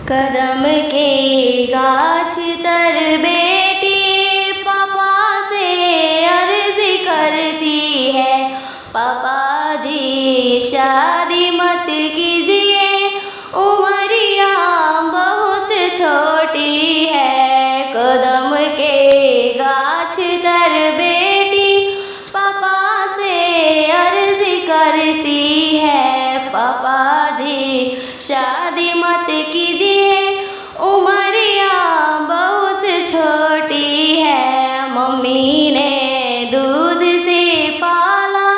कदम के गाछ तर बेटी पापा से अर्ज करती है, पापा जी शादी मत कीजिए, उमरिया बहुत छोटी है। कदम के गाछ तर बेटी पापा से अर्ज करती है, पापा जी शादी मत कीजिए, उमरिया बहुत छोटी है। मम्मी ने दूध से पाला,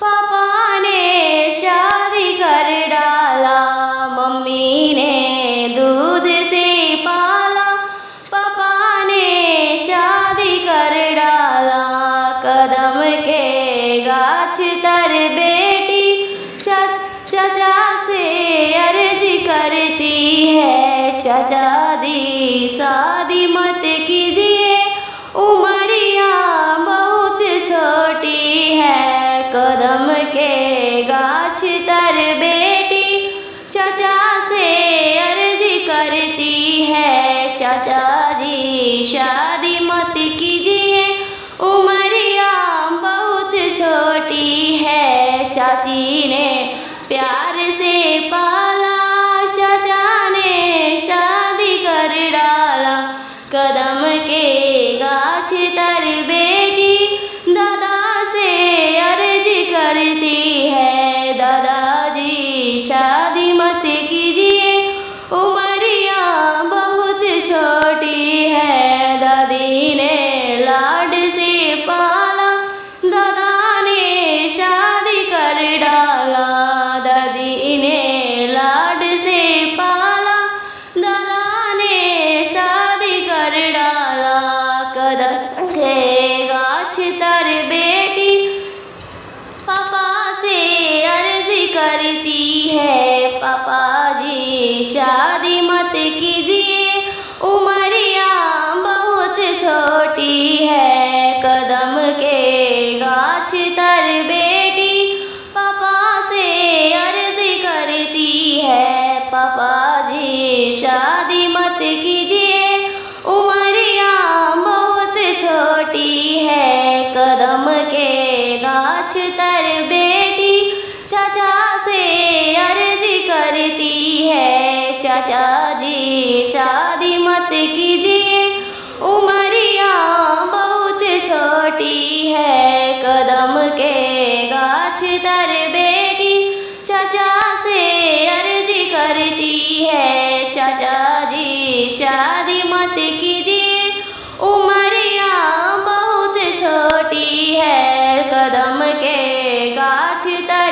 पापा ने शादी कर डाला। मम्मी ने दूध से पाला, पापा ने शादी कर डाला। कदम के गाछ तर बेटी चाचा से अर्ज करती है, चाचा दी शादी मत कीजिए, उमरिया बहुत छोटी है। कदम के गाछ तर बेटी चाचा से अर्ज करती है, चाचा जी शादी मत कीजिए, उमरिया बहुत छोटी है। चाची ने प्यार से पाला, चाचा ने शादी कर डाला। कदम के गाछ तर बेटी दादा से अर्ज करती है, दादाजी शादी मत कीजिए, उमरिया बहुत छोटी है। दादी ने लाड से पाला, दादा ने शादी कर डाला। दादी ने लाड से पाला, दादा ने शादी कर डाला। कदम के गाछ तर बेटी पापा से अर्ज करती है, पापा जी शादी मत कीजिए, उमरिया बहुत छोटी है। कदम के गाछ तर बेटी पापा से अर्ज करती है, पापा जी शादी मत कीजिए, उमरिया बहुत छोटी है। कदम के गाछ तर बेटी चाचा से अर्ज करती है, चाचा जी शादी मत कीजिए, उमरिया बहुत छोटी है। कदम के गाछ तर बेटी चाचा से अर्ज करती है, चाचा जी शादी मत कीजिए, उमरिया बहुत छोटी है। कदम के गाछ तर